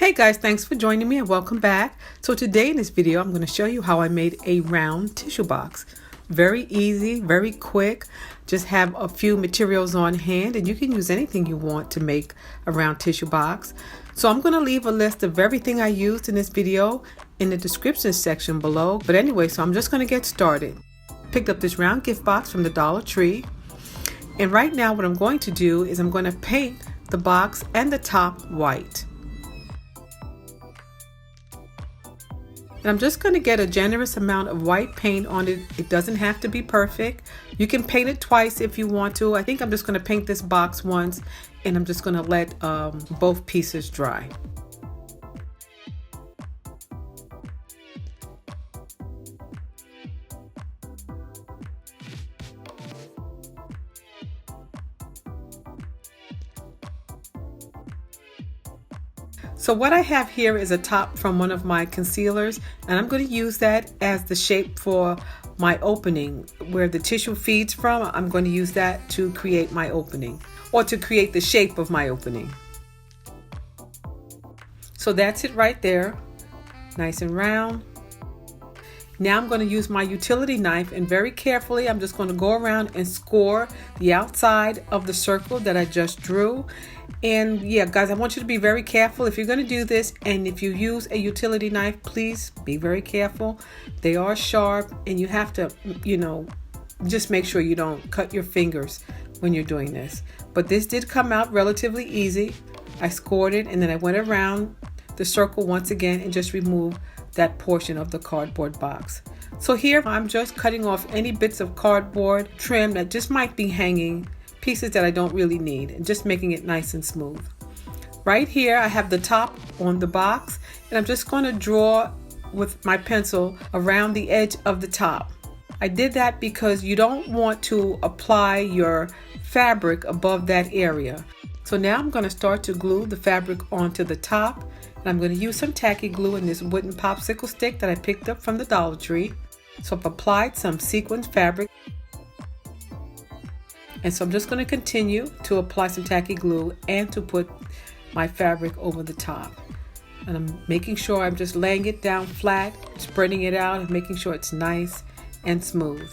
Hey guys, thanks for joining me and welcome back. So today in this video, I'm going to show you how I made a round tissue box. Very easy, very quick. Just have a few materials on hand and you can use anything you want to make a round tissue box. So I'm going to leave a list of everything I used in this video in the description section below. But anyway, so I'm just going to get started. Picked up this round gift box from the Dollar Tree. And right now what I'm going to do is I'm going to paint the box and the top white. And I'm just going to get a generous amount of white paint on it. It doesn't have to be perfect. You can paint it twice if you want to. I think I'm just going to paint this box once and I'm just going to let both pieces dry. So what I have here is a top from one of my concealers, and I'm going to use that as the shape for my opening. Where the tissue feeds from, I'm going to use that to create my opening, or to create the shape of my opening. So that's it right there, nice and round. Now I'm going to use my utility knife and very carefully I'm just going to go around and score the outside of the circle that I just drew. And yeah, guys, I want you to be very careful if you're going to do this, and if you use a utility knife, please be very careful. They are sharp and you have to, just make sure you don't cut your fingers when you're doing this. But this did come out relatively easy. I scored it and then I went around the circle once again and just removed that portion of the cardboard box. So here I'm just cutting off any bits of cardboard trim that just might be hanging, pieces that I don't really need, and just making it nice and smooth. Right here I have the top on the box and I'm just going to draw with my pencil around the edge of the top. I did that because you don't want to apply your fabric above that area. So now I'm going to start to glue the fabric onto the top. And I'm going to use some tacky glue in this wooden popsicle stick that I picked up from the Dollar Tree. So I've applied some sequin fabric. And so I'm just going to continue to apply some tacky glue and to put my fabric over the top. And I'm making sure I'm just laying it down flat, spreading it out and making sure it's nice and smooth.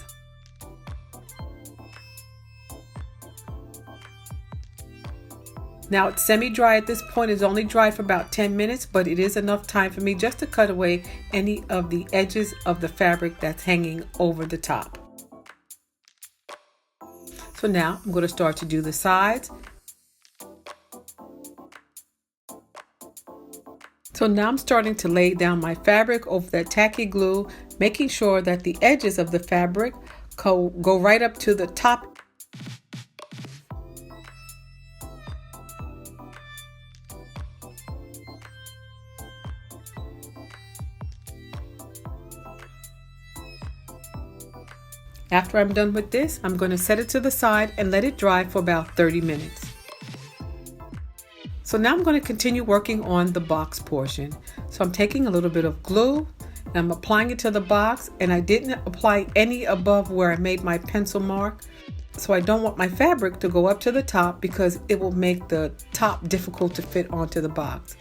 Now it's semi-dry at this point. It's only dry for about 10 minutes, but it is enough time for me just to cut away any of the edges of the fabric that's hanging over the top. So now I'm going to start to do the sides. So now I'm starting to lay down my fabric over that tacky glue, making sure that the edges of the fabric go right up to the top. After I'm done with this, I'm going to set it to the side and let it dry for about 30 minutes. So now I'm going to continue working on the box portion. So I'm taking a little bit of glue and I'm applying it to the box, and I didn't apply any above where I made my pencil mark. So I don't want my fabric to go up to the top because it will make the top difficult to fit onto the box.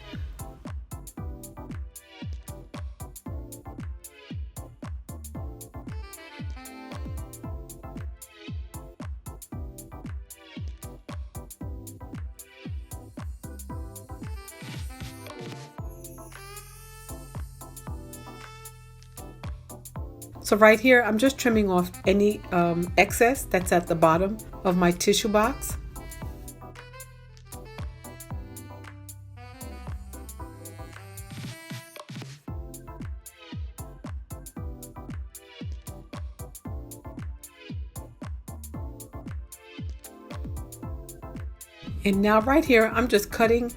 So right here, I'm just trimming off any excess that's at the bottom of my tissue box. And now right here, I'm just cutting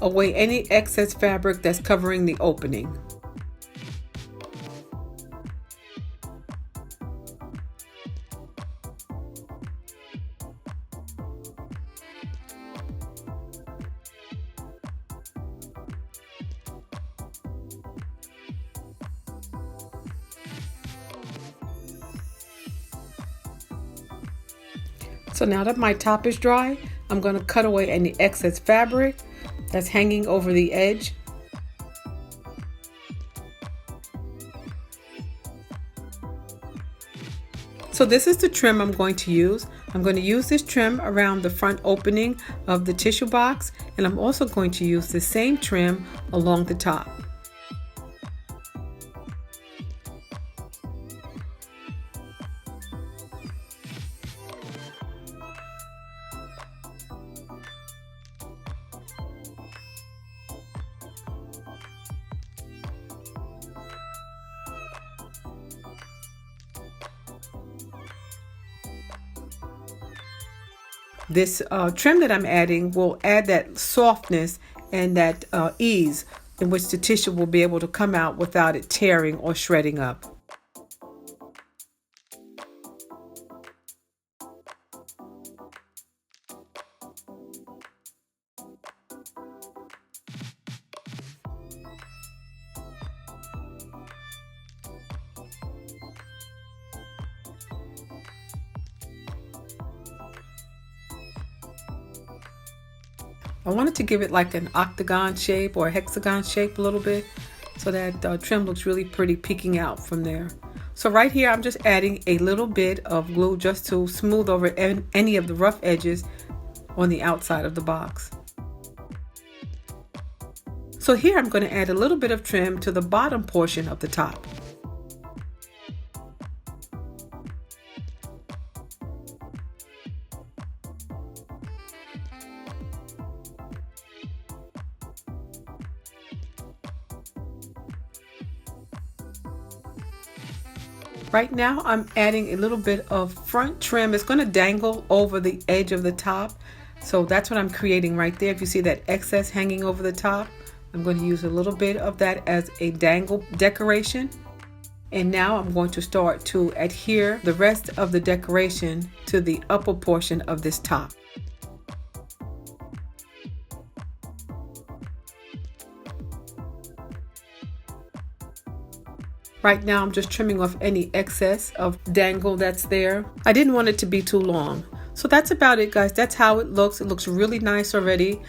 away any excess fabric that's covering the opening. So now that my top is dry, I'm going to cut away any excess fabric that's hanging over the edge. So this is the trim I'm going to use. I'm going to use this trim around the front opening of the tissue box, and I'm also going to use the same trim along the top. This trim that I'm adding will add that softness and that ease in which the tissue will be able to come out without it tearing or shredding up. I wanted to give it like an octagon shape or a hexagon shape a little bit, so that trim looks really pretty peeking out from there. So right here I'm just adding a little bit of glue just to smooth over any of the rough edges on the outside of the box. So here I'm going to add a little bit of trim to the bottom portion of the top. Right now I'm adding a little bit of front trim. It's going to dangle over the edge of the top. So that's what I'm creating right there. If you see that excess hanging over the top, I'm going to use a little bit of that as a dangle decoration. And now I'm going to start to adhere the rest of the decoration to the upper portion of this top. Right now I'm just trimming off any excess of dangle that's there. I didn't want it to be too long. So that's about it, guys. That's how it looks. It looks really nice already.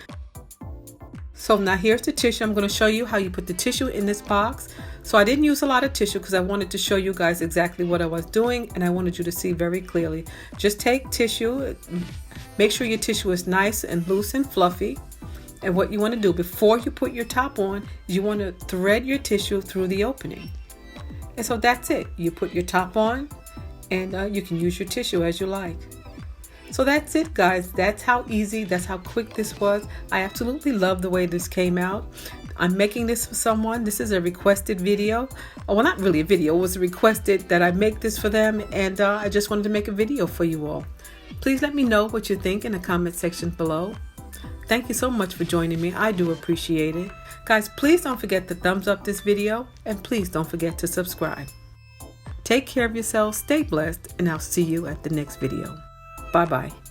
So now here's the tissue. I'm going to show you how you put the tissue in this box. So I didn't use a lot of tissue because I wanted to show you guys exactly what I was doing, and I wanted you to see very clearly. Just take tissue, make sure your tissue is nice and loose and fluffy. And what you want to do before you put your top on is you want to thread your tissue through the opening. And so that's it. You put your top on, and you can use your tissue as you like. So that's it, guys. That's how easy, that's how quick this was. I absolutely love the way this came out. I'm making this for someone. This is a requested video. Well, not really a video. It was requested that I make this for them, and I just wanted to make a video for you all. Please let me know what you think in the comment section below. Thank you so much for joining me. I do appreciate it. Guys, please don't forget to thumbs up this video, and please don't forget to subscribe. Take care of yourselves, stay blessed, and I'll see you at the next video. Bye-bye.